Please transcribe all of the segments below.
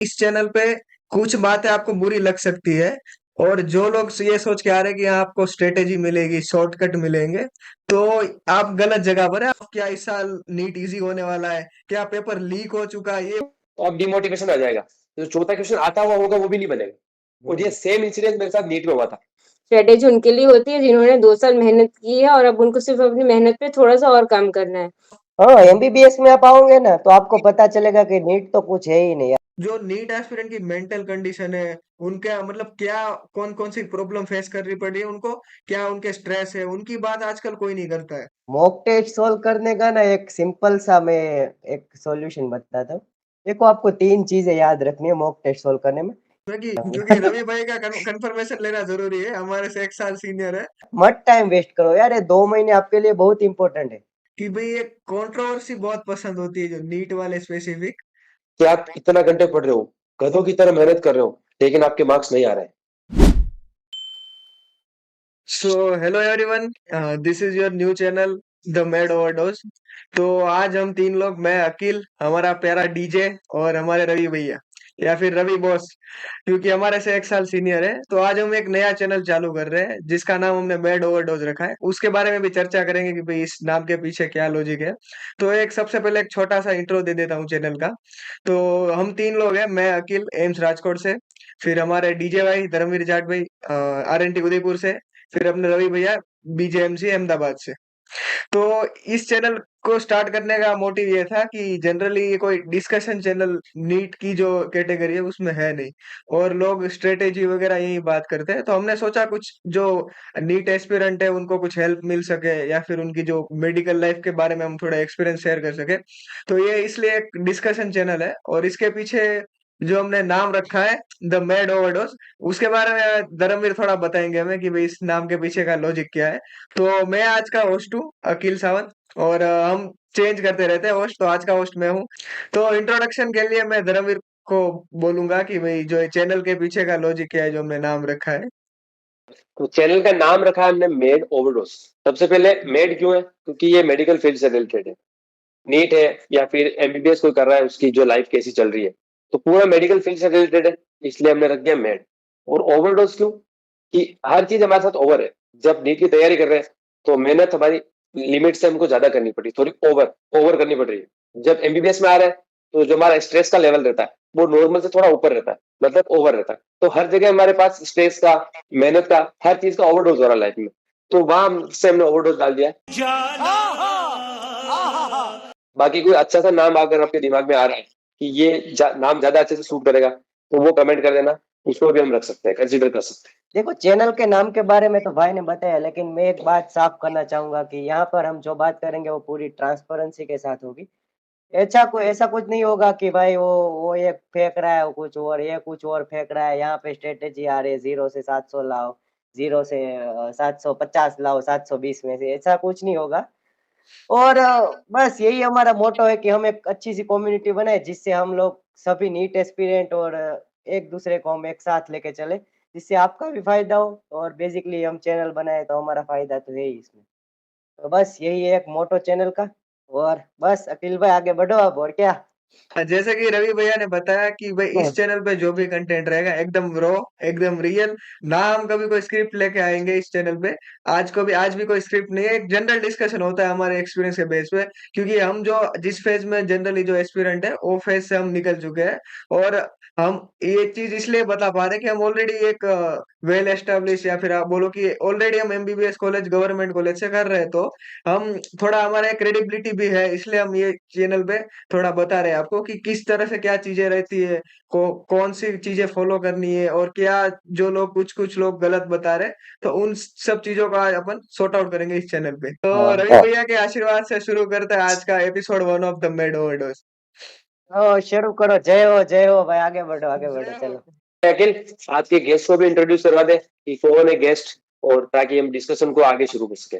इस चैनल पे कुछ बातें आपको बुरी लग सकती है, और जो लोग ये सोच के आ रहे हैं कि यहाँ आपको स्ट्रेटेजी मिलेगी, शॉर्टकट मिलेंगे, तो आप गलत जगह पर है। क्या इस साल नीट इजी होने वाला है, क्या पेपर लीक हो चुका है, ये तो अब डिमोटिवेशन आ जाएगा। जो चौथा क्वेश्चन आता हुआ होगा वो भी नहीं बनेगा। और ये सेम इंसिडेंट मेरे साथ नीट में हुआ था। स्ट्रेटेजी उनके लिए होती है जिन्होंने 2 साल मेहनत की है और अब उनको सिर्फ अपनी मेहनत पे थोड़ा सा और काम करना है। हाँ, एमबीबीएस में आप आओगे ना तो आपको पता चलेगा कि नीट तो कुछ है ही नहीं। जो नीट एस्पिरेंट की मेंटल कंडीशन है, उनका मतलब क्या, कौन कौन सी प्रॉब्लम फेस करनी पड़ रही है उनको, क्या उनके स्ट्रेस है, उनकी बात आजकल कोई नहीं करता है। मॉक टेस्ट सोल्व करने का ना एक सिंपल सा मैं एक सॉल्यूशन बताता हूँ। देखो, आपको 3 चीजें याद रखनी है मॉक टेस्ट सोल्व करने में। क्योंकि क्योंकि रवि भाई का कंफर्मेशन लेना जरूरी है, हमारे से 1 साल सीनियर है। मत टाइम वेस्ट करो यार, ये 2 महीने आपके लिए बहुत इंपॉर्टेंट है। कि भाई ये कंट्रोवर्सी बहुत पसंद होती है, जो नीट वाले स्पेसिफिक। कि आप इतना घंटे पढ़ रहे हो, गधों की तरह मेहनत कर रहे हो, लेकिन आपके मार्क्स नहीं आ रहे। So hello everyone, this is your new channel the made overdose. तो आज हम तीन लोग, मैं अकिल, हमारा प्यारा डीजे, और हमारे रवि भैया या फिर रवि बॉस, क्योंकि हमारे से 1 साल सीनियर है, तो आज हम एक नया चैनल चालू कर रहे हैं जिसका नाम हमने मेड ओवरडोज रखा है। उसके बारे में भी चर्चा करेंगे कि भाई इस नाम के पीछे क्या लॉजिक है। तो एक सबसे पहले एक छोटा सा इंट्रो दे देता हूँ चैनल का। तो हम तीन लोग हैं, मैं अकिल एम्स राजकोट से, फिर हमारे डीजे भाई धर्मवीर जाट भाई आरएनटी उदयपुर से, फिर अपने रवि भैया बीजेएमसी अहमदाबाद से। तो इस चैनल को स्टार्ट करने का मोटिव ये था कि जनरली ये कोई डिस्कशन चैनल नीट की जो कैटेगरी है उसमें है नहीं, और लोग स्ट्रेटेजी वगैरह यही बात करते हैं। तो हमने सोचा कुछ जो नीट एस्पिरेंट है उनको कुछ हेल्प मिल सके, या फिर उनकी जो मेडिकल लाइफ के बारे में हम थोड़ा एक्सपीरियंस शेयर कर सके। तो ये इसलिए एक डिस्कशन चैनल है, और इसके पीछे जो हमने नाम रखा है द मेड ओवरडोज, उसके बारे में धर्मवीर थोड़ा बताएंगे हमें कि भाई इस नाम के पीछे का लॉजिक क्या है। तो मैं आज का होस्ट हूँ अकील सावंत, और हम चेंज करते रहते हैं होस्ट, तो आज का होस्ट मैं हूँ। तो इंट्रोडक्शन के लिए मैं धर्मवीर को बोलूंगा कि भाई जो चैनल के पीछे का लॉजिक क्या है जो हमने नाम रखा है। तो चैनल का नाम रखा है हमने मेड ओवरडोज। सबसे पहले मेड क्यों है? क्योंकि ये मेडिकल फील्ड से रिलेटेड है। नीट है या फिर एमबीबीएस कोई कर रहा है, उसकी जो लाइफ कैसी चल रही है, तो पूरा मेडिकल फील्ड से रिलेटेड है, इसलिए हमने रख दिया मेड। और ओवरडोज क्यों? कि हर चीज हमारे साथ ओवर है। जब नीट की तैयारी कर रहे हैं तो मेहनत हमारी लिमिट से हमको ज्यादा करनी पड़ी, थोड़ी ओवर ओवर करनी पड़ रही है। जब एमबीबीएस में आ रहा है तो जो हमारा स्ट्रेस का लेवल रहता है वो नॉर्मल से थोड़ा ऊपर रहता है, मतलब ओवर रहता है। तो हर जगह हमारे पास स्ट्रेस का, मेहनत का, हर चीज का ओवरडोज हो रहा है लाइफ में। तो वहां से हमने ओवरडोज डाल दिया है। बाकी कोई अच्छा सा नाम अगर आपके दिमाग में आ रहा है कि ये नाम ज्यादा अच्छे से सूट करेगा, तो वो कमेंट कर देना, उसको भी हम रख सकते हैं, कंसिडर कर सकते हैं। देखो, चैनल के नाम के बारे में तो भाई ने बताया, लेकिन मैं एक बात साफ करना चाहूंगा कि यहाँ पर हम जो बात करेंगे वो पूरी ट्रांसपेरेंसी के साथ होगी। ऐसा कुछ नहीं होगा कि भाई वो ये फेंक रहा है वो कुछ और, ये कुछ और फेंक रहा है। यहाँ पे स्ट्रेटेजी आ रही है 0 से 700 लाओ, 0 से 750 लाओ, 720 में से, ऐसा कुछ नहीं होगा। और बस यही हमारा मोटो है कि हम एक अच्छी सी कम्युनिटी बनाए जिससे हम लोग सभी नीट एस्पिरेंट और एक दूसरे को हम एक साथ लेके चले, जिससे आपका भी फायदा हो। और बेसिकली हम चैनल बनाए तो हमारा फायदा तो है ही इसमें। तो बस यही है एक मोटो चैनल का। और बस अखिल भाई आगे बढ़ो अब, और क्या। जैसे कि रवि भैया ने बताया कि भाई इस चैनल पे जो भी कंटेंट रहेगा एकदम रॉ, एकदम रियल, ना हम कभी कोई स्क्रिप्ट लेके आएंगे इस चैनल पे। आज भी कोई स्क्रिप्ट नहीं है, एक जनरल डिस्कशन होता है हमारे एक्सपीरियंस के बेस पे, क्योंकि हम जो जिस फेज में जनरली जो एस्पिरेंट है वो फेज से हम निकल चुके हैं। और हम ये चीज इसलिए बता पा रहे हैं कि हम ऑलरेडी एक वेल एस्टेब्लिश, या फिर आप बोलो कि ऑलरेडी हम एमबीबीएस कॉलेज गवर्नमेंट कॉलेज से कर रहे हैं, तो हम थोड़ा हमारा क्रेडिबिलिटी भी है, इसलिए हम ये चैनल पे थोड़ा बता रहे हैं आपको कि किस तरह से क्या चीजें रहती है, कौन सी चीजें फॉलो करनी है, और क्या जो लोग कुछ कुछ लोग गलत बता रहे हैं, तो उन सब चीजों का आज अपन सॉर्ट आउट करेंगे इस चैनल पे। तो रवि हाँ, भैया के आशीर्वाद से शुरू करते हैं आज का episode 1 of the made overdose. शुरू करो। जय हो भाई, आगे बढ़ो आगे बढ़ो, जय हो। चलो। अखिल, आज के गेस्ट को भी इंट्रोड्यूस करवा दे कि कौन है गेस्ट, और ताकि हम डिस्कशन को आगे शुरू कर सके।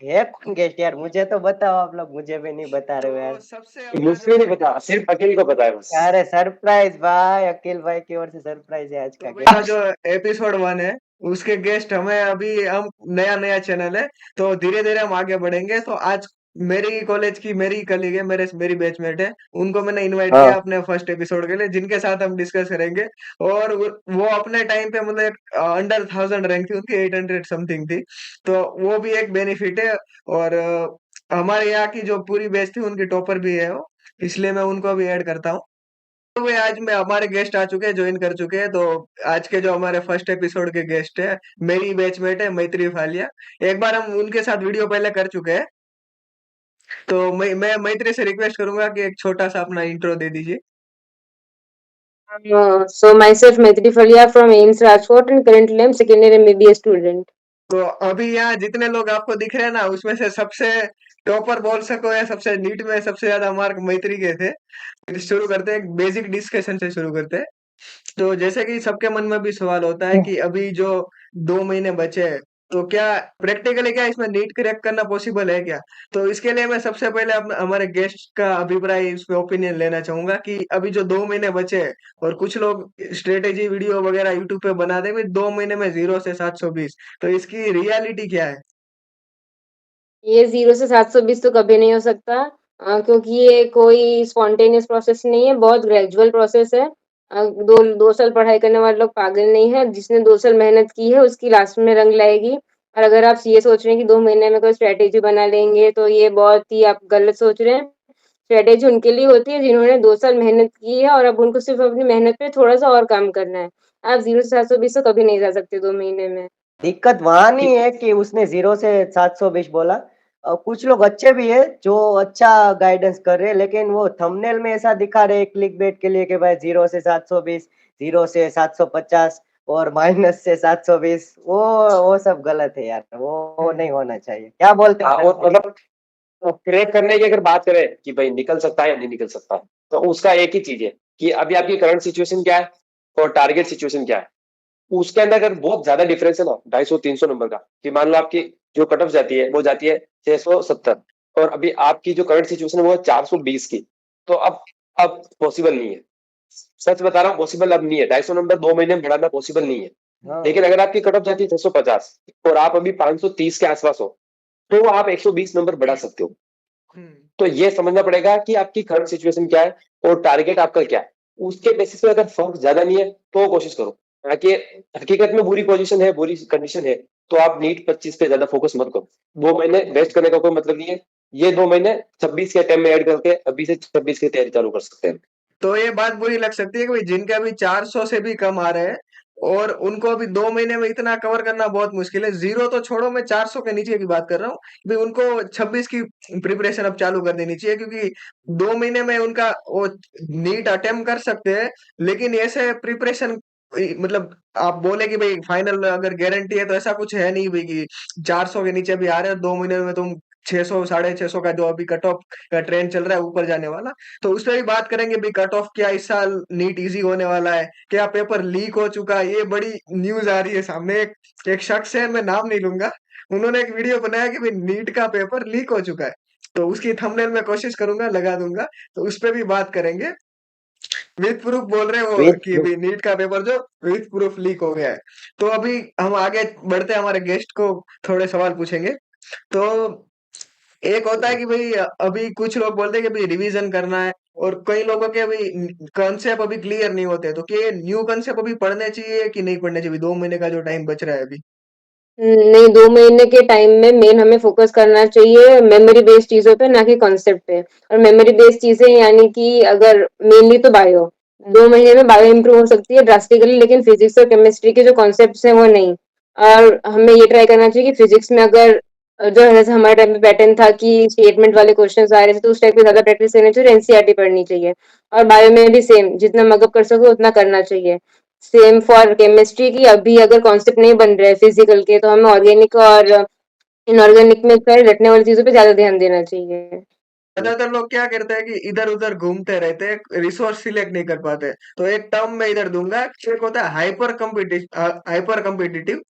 है कौन गेस्ट यार? मुझे तो बताओ, आप लोग मुझे भी नहीं बता रहे हो तो यार। सबसे अपना मुझे जो नहीं पता, सिर्फ अखिल को पता है बस। अरे सरप्राइज भाई, अखिल भाई की ओर से सरप्राइज है आज का तो भाई गेस्ट। जो एपिसोड 1 है उसके गेस्ट हमें, अभी हम नया नया चैनल है, तो धीरे धीरे हम आगे बढ़ेंगे। तो आज मेरी कॉलेज की मेरी कलीग है, मेरी बैचमेट है, उनको मैंने इनवाइट किया हाँ अपने फर्स्ट एपिसोड के लिए, जिनके साथ हम डिस्कस करेंगे। और वो अपने टाइम पे मतलब अंडर 1000 रैंक थी उनकी, 800 समथिंग थी। तो वो भी एक बेनिफिट है। और हमारे यहाँ की जो पूरी बैच थी उनकी टॉपर भी है वो, इसलिए मैं उनको भी ऐड करता हूँ। तो वे आज में हमारे गेस्ट आ चुके हैं, ज्वाइन कर चुके हैं। तो आज के जो हमारे फर्स्ट एपिसोड के गेस्ट है, मेरी बैचमेट है मैत्री फालिया। एक बार हम उनके साथ वीडियो पहले कर चुके हैं। तो मैं मैत्री से रिक्वेस्ट करूंगा कि एक छोटा सा अपना इंट्रो दे दीजिए। So myself Maitri Falia from AIMS Rajkot and currently I'm second year MBBS student. तो अभी यहाँ जितने लोग आपको दिख रहे हैं ना, उसमें से सबसे टॉपर बोल सको या सबसे नीट में सबसे ज्यादा मार्क मैत्री के थे। फिर शुरू करते हैं, बेसिक डिस्कशन से शुरू करते हैं। तो जैसे कि सबके मन में भी सवाल होता है कि अभी जो 2 महीने बचे हैं, तो क्या प्रैक्टिकली क्या इसमें नीट क्रैक करना पॉसिबल है क्या? तो इसके लिए मैं सबसे पहले हमारे गेस्ट का अभिप्राय, इसमें ओपिनियन लेना चाहूंगा कि अभी जो 2 महीने बचे हैं, और कुछ लोग स्ट्रेटेजी वीडियो वगैरह यूट्यूब पे बना देंगे 2 महीने में 0 से 720, तो इसकी रियलिटी क्या है? ये 0 से 720 तो कभी नहीं हो सकता, क्योंकि ये कोई स्पॉन्टेनियस प्रोसेस नहीं है, बहुत ग्रेजुअल प्रोसेस है। 2 साल पढ़ाई करने वाले लोग पागल नहीं है, जिसने 2 साल मेहनत की है उसकी लास्ट में रंग लाएगी। और अगर आप ये सोच रहे हैं कि 2 महीने में कोई स्ट्रैटेजी बना लेंगे, तो ये बहुत ही आप गलत सोच रहे हैं। स्ट्रैटेजी उनके लिए होती है जिन्होंने 2 साल मेहनत की है और अब उनको सिर्फ अपनी मेहनत पे थोड़ा-सा और काम करना है। आप 0 से 720 तो कभी नहीं जा सकते 2 महीने में। दिक्कत वहां नहीं ठीक। है कि उसने 0 से 720 बोला। कुछ लोग अच्छे भी है जो अच्छा गाइडेंस कर रहे हैं, लेकिन वो थंबनेल में ऐसा दिखा रहे क्लिक बेट के लिए कि भाई 0 से 720, 0 से 750 और -से 720, वो सब गलत है यार, वो नहीं होना चाहिए। क्या बोलते हाँ, हैं? और मतलब क्रैक करने की अगर बात करें कि भाई निकल सकता है या नहीं निकल सकता, तो उसका एक ही चीज है कि अभी आपकी करंट सिचुएशन क्या है और टारगेट सिचुएशन क्या है। उसके अंदर अगर बहुत ज्यादा डिफरेंस है ना, 250-300 नंबर का, कि मान लो आपकी जो कट ऑफ जाती है वो जाती है 670, और अभी आपकी जो करंट सिचुएशन है वो है 420 की, तो अब पॉसिबल नहीं है। सच बता रहा हूँ, पॉसिबल अब नहीं है। 250 नंबर 2 महीने में बढ़ाना पॉसिबल नहीं है। हाँ, लेकिन अगर आपकी कट ऑफ जाती है 650 और आप अभी 530 के आसपास हो, तो आप 120 नंबर बढ़ा सकते हो। हम्म। तो ये समझना पड़ेगा कि आपकी करंट सिचुएशन क्या है और टारगेट आपका क्या है। उसके बेसिस पे अगर फर्क ज्यादा नहीं है तो कोशिश करो। हालांकि हकीकत में बुरी पोजीशन है, बुरी कंडीशन है, तो आप नीट 25 पे ज्यादा फोकस मत करो। 2 महीने वेस्ट करने का कोई मतलब नहीं है। ये 2 महीने 26 के टाइम में ऐड करके अभी से 26 की तैयारी चालू कर सकते हैं। तो ये बात बुरी लग सकती है कि भाई जिनके अभी 400 से भी कम आ रहे हैं, और उनको अभी 2 महीने में इतना कवर करना बहुत मुश्किल है। जीरो तो छोड़ो, मैं 400 के नीचे की बात कर रहा हूँ। भाई उनको 26 की प्रिपरेशन अब चालू कर देनी चाहिए, क्योंकि 2 महीने में उनका वो नीट अटेम्प्ट कर सकते हैं। लेकिन ऐसे प्रिपरेशन, मतलब आप बोले कि भाई फाइनल अगर गारंटी है, तो ऐसा कुछ है नहीं भाई कि 400 के नीचे भी आ रहे हैं 2 महीने में तुम 600 650 का जो अभी कट ऑफ का ट्रेंड चल रहा है ऊपर जाने वाला। तो उस पर भी बात करेंगे भी, कट ऑफ क्या इस साल नीट इजी होने वाला है, क्या पेपर लीक हो चुका है? ये बड़ी न्यूज आ रही है सामने। एक शख्स है, मैं नाम नहीं लूंगा, उन्होंने एक वीडियो बनाया कि भाई नीट का पेपर लीक हो चुका है। तो उसकी थंबनेल में कोशिश करूंगा लगा दूंगा। तो उस पर भी बात करेंगे। विथ प्रूफ बोल रहे हो विथ कि भाई नीट का पेपर जो विथ प्रूफ लीक हो गया है। तो अभी हम आगे बढ़ते हैं, हमारे गेस्ट को थोड़े सवाल पूछेंगे। तो एक होता है कि भाई अभी कुछ लोग बोलते हैं कि भाई रिवीजन करना है, और कई लोगों के अभी कंसेप्ट अभी क्लियर नहीं होते। तो क्या न्यू कंसेप्ट अभी पढ़ने चाहिए कि नहीं पढ़ने चाहिए 2 महीने का जो टाइम बच रहा है अभी? नहीं, 2 महीने के टाइम में मेन हमें फोकस करना चाहिए मेमोरी बेस्ड चीज़ों पे, ना कि कॉन्सेप्ट पे। और मेमोरी बेस्ड चीज़ें यानी कि अगर मेनली तो बायो, 2 महीने में बायो इम्प्रूव हो सकती है ड्रास्टिकली, लेकिन फिजिक्स और केमिस्ट्री के जो कॉन्सेप्ट्स हैं वो नहीं। और हमें ये ट्राई करना चाहिए कि फिजिक्स में अगर जो है, जैसे हमारे टाइम पे पैटर्न था कि स्टेटमेंट वाले क्वेश्चंस आ रहे थे, तो उस टाइप की ज़्यादा प्रैक्टिस करनी चाहिए, एनसीईआरटी पढ़नी चाहिए। और बायो में भी सेम, जितना मगअप कर सको उतना करना चाहिए। सेम फॉर केमिस्ट्री की, अभी अगर कॉन्सेप्ट नहीं बन रहे फिजिकल के, तो हमें ऑर्गेनिक और इनऑर्गेनिक में सारे रटने वाली चीजों पे ज्यादा ध्यान देना चाहिए। ज्यादातर लोग क्या करते हैं कि इधर उधर घूमते रहते हैं, रिसोर्स सिलेक्ट नहीं कर पाते। तो एक टर्म मैं इधर दूंगा, एक होता है हाइपर कम्पिटिटिव।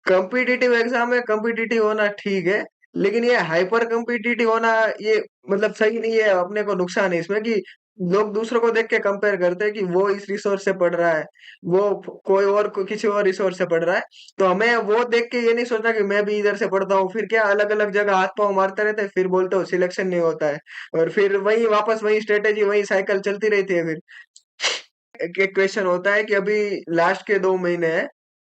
कम्पिटिटिव एग्जाम में कम्पिटिटिव होना ठीक है, लेकिन ये हाइपर कम्पिटिटिव होना, ये मतलब सही नहीं है, अपने को नुकसान है इसमें कि लोग दूसरों को देख के कंपेयर करते हैं कि वो इस रिसोर्स से पढ़ रहा है, वो कोई और किसी और रिसोर्स से पढ़ रहा है। तो हमें वो देख के ये नहीं सोचना कि मैं भी इधर से पढ़ता हूँ, फिर क्या अलग अलग जगह हाथ पांव मारते रहते हैं, फिर बोलते हो सिलेक्शन नहीं होता है, और फिर वही वापस वही स्ट्रेटेजी वही साइकिल चलती रहती है। फिर एक एक क्वेश्चन होता है कि अभी लास्ट के 2 महीने हैं,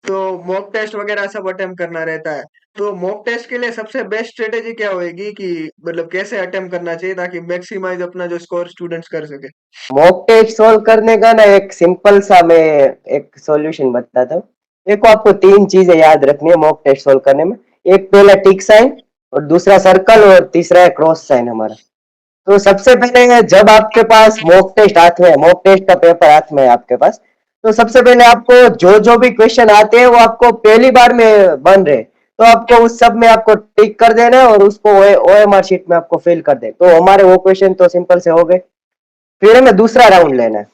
तो मॉक टेस्ट वगैरह सब अटेम्प्ट करना रहता है। तो मॉक टेस्ट के लिए सबसे बेस्ट स्ट्रेटेजी क्या होएगी कि मतलब कैसे अटेम्प्ट करना चाहिए ताकि मैक्सिमाइज अपना जो स्कोर स्टूडेंट्स कर सके? मॉक टेस्ट सोल्व करने का ना एक सिंपल सा मैं एक सॉल्यूशन बताता हूँ। देखो, आपको तीन चीजें याद रखनी है मॉक टेस्ट सोल्व करने में। एक पहला टिक साइन, और दूसरा सर्कल, और तीसरा है क्रॉस साइन हमारा। तो सबसे पहले जब आपके पास मॉक टेस्ट हाथ में है, मॉक टेस्ट का पेपर हाथ में है आपके पास, तो सबसे पहले आपको जो जो भी क्वेश्चन आते हैं वो आपको पहली बार में बन रहे, तो आपको उस सब में आपको टिक कर देना है और उसको ओएमआर शीट में आपको फिल कर दे। तो हमारे वो क्वेश्चन तो सिंपल से हो गए। फिर हमें दूसरा राउंड लेना है।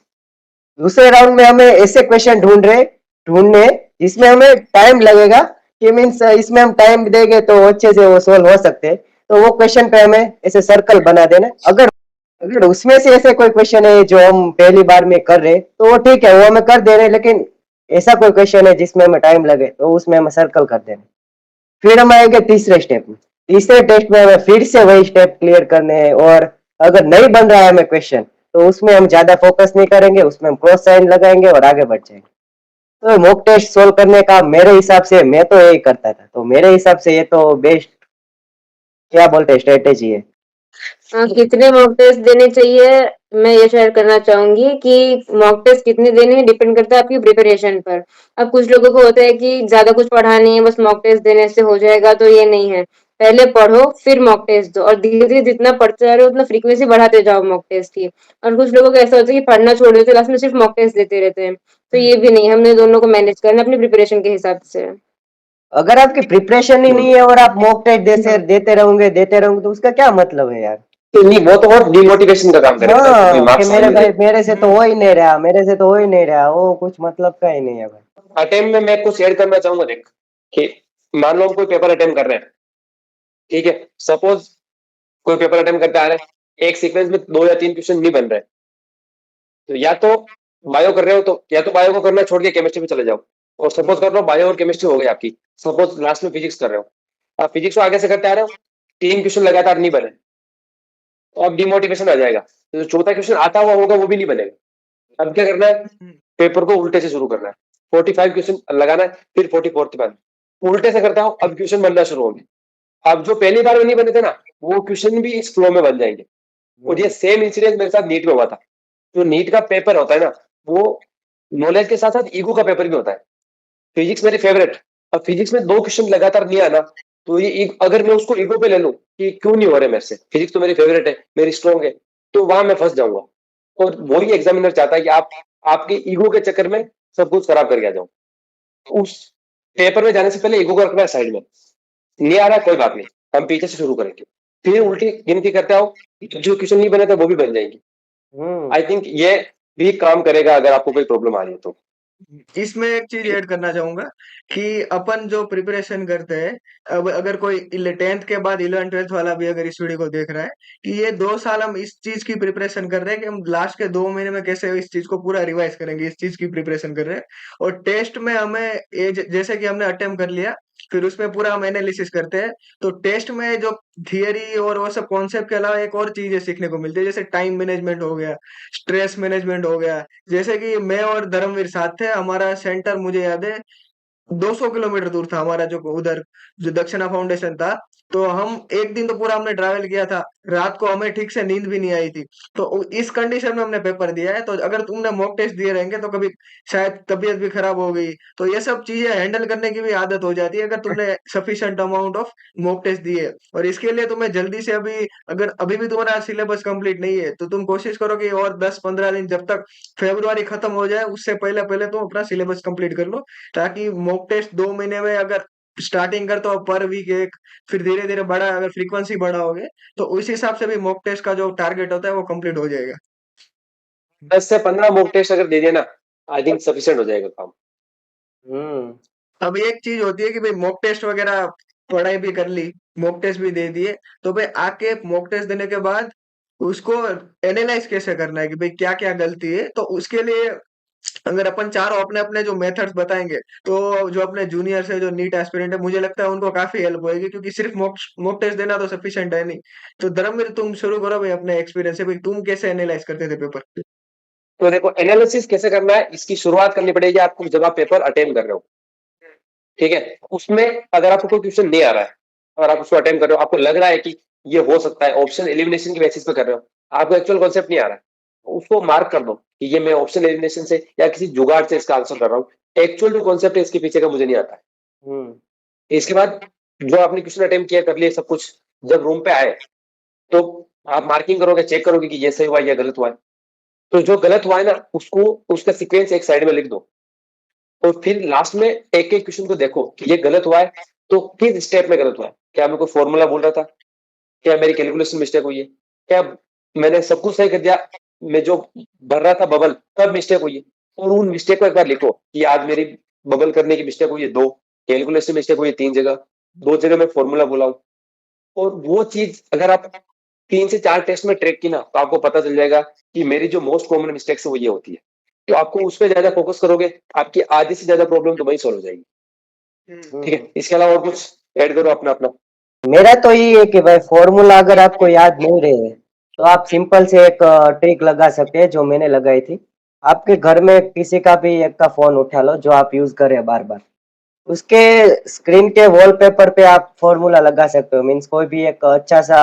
दूसरे राउंड में हमें ऐसे क्वेश्चन ढूंढने जिसमें हमें टाइम लगेगा, कि मीन्स इसमें हम टाइम देंगे तो अच्छे से वो सोल्व हो सकते हैं। तो वो क्वेश्चन पे हमें ऐसे सर्कल बना देना है। अगर अगर उसमें से ऐसे कोई क्वेश्चन है जो हम पहली बार में कर रहे हैं, तो वो ठीक है, वो हमें कर दे रहे हैं। लेकिन ऐसा कोई क्वेश्चन है जिसमें हमें टाइम लगे, तो उसमें हमें सर्कल कर देना है। फिर हम आएंगे तीसरे स्टेप में। तीसरे टेस्ट में हमें फिर से वही स्टेप क्लियर करने हैं, और अगर नहीं बन रहा है हमें क्वेश्चन, तो उसमें हम ज्यादा फोकस नहीं करेंगे, उसमें हम क्रॉस साइन लगाएंगे और आगे बढ़ जाएंगे। तो मॉक टेस्ट सोल्व करने का मेरे हिसाब से, मैं तो यही करता था, तो मेरे हिसाब से ये तो बेस्ट, क्या बोलते हैं, स्ट्रेटेजी है। कितने मॉक टेस्ट देने चाहिए, मैं ये शेयर करना चाहूंगी कि मॉक टेस्ट कितने देने हैं डिपेंड करता है आपकी प्रिपरेशन पर। अब कुछ लोगों को होता है कि ज्यादा कुछ पढ़ा नहीं है, बस मॉक टेस्ट देने से हो जाएगा, तो ये नहीं है। पहले पढ़ो फिर मॉक टेस्ट दो, और धीरे धीरे जितना पढ़ते जा रहे हो उतना फ्रीक्वेंसी बढ़ाते जाओ मॉक टेस्ट की। और कुछ लोगों को ऐसा होता है कि पढ़ना छोड़ देते, लास्ट में सिर्फ मॉक टेस्ट देते रहते हैं, तो ये भी नहीं, हमने दोनों को मैनेज करना है अपनी प्रिपरेशन के हिसाब से। अगर आपकी प्रिपरेशन ही नहीं है और आप मॉक टेस्ट देते रहोगे तो उसका क्या मतलब है यार? तो नहीं, वो तो और डिमोटिवेशन का काम करेगा ना कि कोई हाँ, कि मार्क्स मेरे नहीं भाई मिले। मेरे से तो हो ही नहीं रहा, मेरे से तो हो ही नहीं रहा, वो कुछ मतलब का ही नहीं है भाई। अटेम्प्ट में मैं कुछ ऐड करना चाहूंगा, देख कि मान लो हम कोई पेपर अटेम्प्ट कर रहे हैं, ठीक है, सपोज कोई पेपर अटेम्प्ट करते आ रहे हैं, एक सीक्वेंस में 2 या 3 क्वेश्चन नहीं बन रहे, तो या तो बायो कर रहे हो तो या तो बायो को करना छोड़ के केमिस्ट्री में चले जाओ। और सपोज कर लो बायो और केमिस्ट्री हो गई आपकी, सपोज लास्ट में फिजिक्स कर रहे हो, आप फिजिक्स को आगे से करते आ रहे हो, 3 क्वेश्चन लगातार नहीं बने, तो अब डिमोटिवेशन आ जाएगा, तो जो चौथा क्वेश्चन आता हुआ होगा वो भी नहीं बनेगा। अब क्या करना है, पेपर को उल्टे से शुरू करना है, 45 क्वेश्चन लगाना है, फिर 44 पे उल्टे से करता हूँ, अब क्वेश्चन बनना शुरू होंगे। अब जो पहली बार में नहीं बने थे ना, वो क्वेश्चन भी इस फ्लो में बन जाएंगे। और ये सेम इंसिडेंस मेरे साथ नीट में हुआ था। जो नीट का पेपर होता है ना, वो नॉलेज के साथ साथ ईगो का पेपर भी होता है। फिजिक्स मेरी फेवरेट, अब फिजिक्स में 2 क्वेश्चन लगातार नहीं आना, तो ये अगर मैं उसको ईगो पे ले लूं कि क्यों नहीं हो रहे मेरे से, फिजिक्स तो मेरी फेवरेट है, मेरी स्ट्रॉन्ग है, तो वहां मैं फंस जाऊंगा। और वही एग्जामिनर चाहता है कि आप आपके ईगो के चक्कर में सब कुछ खराब करके आ जाओ। उस पेपर में जाने से पहले ईगो को रखना है साइड में। नहीं आ रहा है कोई बात नहीं, हम पीछे से शुरू करेंगे, फिर उल्टी गिनती करते आओ, जो क्वेश्चन नहीं बने थे वो भी बन जाएंगे। हम्म। आई थिंक ये भी काम करेगा अगर आपको कोई प्रॉब्लम आ रही है तो। इसमें एक चीज ऐड करना चाहूंगा कि अपन जो प्रिपरेशन करते हैं, अब अगर कोई 10th के बाद 11th 12th वाला भी अगर इस वीडियो को देख रहा है, कि ये 2 साल हम इस चीज की प्रिपरेशन कर रहे हैं कि हम लास्ट के 2 महीने में कैसे इस चीज को पूरा रिवाइज करेंगे, इस चीज की प्रिपरेशन कर रहे हैं। और टेस्ट में हमें जैसे कि हमने अटेम्प्ट कर लिया, फिर उसमें पूरा हम एनालिसिस करते हैं। तो टेस्ट में जो थियरी और वो सब कॉन्सेप्ट के अलावा एक और चीजें सीखने को मिलती है, जैसे टाइम मैनेजमेंट हो गया, स्ट्रेस मैनेजमेंट हो गया। जैसे कि मैं और धर्मवीर साथ थे, हमारा सेंटर मुझे याद है 200 किलोमीटर दूर था हमारा, जो उधर जो दक्षिणा फाउंडेशन था। तो हम एक दिन तो पूरा हमने ट्रैवल किया था, रात को हमें ठीक से नींद भी नहीं आई थी। तो इस कंडीशन में हमने पेपर दिया है, तो अगर तुमने मॉक टेस्ट दिए रहेंगे तो कभी शायद तबीयत भी खराब हो गई। तो ये सब चीजें हैंडल करने की भी आदत हो जाती है अगर तुमने sufficient amount of mock test दिए। और इसके लिए तुम्हें जल्दी से अभी, अगर अभी भी तुम्हारा सिलेबस कंप्लीट नहीं है, तो तुम कोशिश करो कि और 10-15 दिन, जब तक फेब्रुआरी खत्म हो जाए उससे पहले पहले तुम अपना सिलेबस कंप्लीट कर लो, ताकि मॉक टेस्ट 2 महीने में अगर स्टार्टिंग कर तो पर वीक एक, फिर धीरे धीरे बड़ा, अगर फ्रीक्वेंसी बढ़ाओगे तो उस हिसाब से भी मॉक टेस्ट का जो टारगेट होता है वो कंप्लीट हो जाएगा। 10 से 15 मॉक टेस्ट अगर दे दिए ना, आई थिंक सफिशियंट हो जाएगा काम। हम्म। अब एक चीज होती है कि भाई मॉक टेस्ट वगैरह पढ़ाई भी कर ली, मॉक टेस्ट भी दे दिए, तो भाई आके मॉक टेस्ट देने के बाद उसको एनालाइज कैसे करना है कि भाई क्या क्या गलती है। तो उसके लिए अगर अपन चारों अपने अपने जो मेथड्स बताएंगे, तो जो अपने जूनियर से जो नीट एस्पिरेंट है, मुझे लगता है उनको काफी हेल्प होगी, क्योंकि सिर्फ मॉक मॉक टेस्ट देना तो सफिशिएंट है नहीं। तो धर्मवीर, तुम शुरू करो भाई अपने एक्सपीरियंस से, भाई तुम कैसे एनालाइज करते थे पेपर। तो देखो, एनालिसिस कैसे करना है, इसकी शुरुआत करनी पड़ेगी आपको जब आप पेपर अटेम्प्ट कर रहे हो। ठीक है, उसमें अगर आपको कोई क्वेश्चन नहीं आ रहा है और आप उसको अटेम्प्ट कर रहे हो, आपको लग रहा है कि ये हो सकता है, ऑप्शन एलिमिनेशन की बेसिस पे कर रहे हो, आपको एक्चुअल कॉन्सेप्ट नहीं आ रहा है, तो उसको मार्क कर दो कि ये मैं ऑप्शन एलिमिनेशन से या किसी जुगाड़ से इसका आंसर कर रहा हूँ, एक्चुअल जो कॉन्सेप्ट है इसके पीछे का मुझे नहीं आता है। हम्म इसके बाद जो आपने क्वेश्चन अटेम्प्ट किया, कर लिया सब कुछ, जब रूम पे आए तो आप मार्किंग करोगे, चेक करोगे कि ये सही हुआ या गलत हुआ है। तो जो गलत हुआ है ना, उसको उसका सीक्वेंस एक साइड में लिख दो, और फिर लास्ट में एक एक क्वेश्चन को देखो कि ये गलत हुआ है तो किस स्टेप में गलत हुआ है। क्या मैं कोई फॉर्मूला बोल रहा था, क्या मेरी कैलकुलेशन मिस्टेक हुई है, क्या मैंने सब कुछ सही कर दिया, मैं जो भर रहा था बबल तब मिस्टेक हुई है। और उन मिस्टेक को एक बार लिखो कि आज मेरी बबल करने की मिस्टेक हुई है 2, कैलकुलेशन मिस्टेक हुई है 3 जगह, 2 जगह मैं फॉर्मूला बोला हूँ। और वो चीज अगर आप 3 से 4 टेस्ट में ट्रैक की ना, तो आपको पता चल जाएगा कि मेरी जो मोस्ट कॉमन मिस्टेक्स है वो ये होती है। तो आपको उस पर ज्यादा फोकस करोगे, आपकी आधी से ज्यादा प्रॉब्लम तो वही सॉल्व हो जाएगी। ठीक है, इसके अलावा और कुछ ऐड करो अपना अपना। मेरा तो ये है कि भाई फॉर्मूला अगर आपको याद नहीं रहे तो आप सिंपल से एक ट्रिक लगा सकते हैं जो मैंने लगाई थी। आपके घर में किसी का भी एक का फोन उठा लो जो आप यूज करें बार बार, उसके स्क्रीन के वॉलपेपर पे आप फॉर्मूला लगा सकते हो। मीन्स कोई भी एक अच्छा सा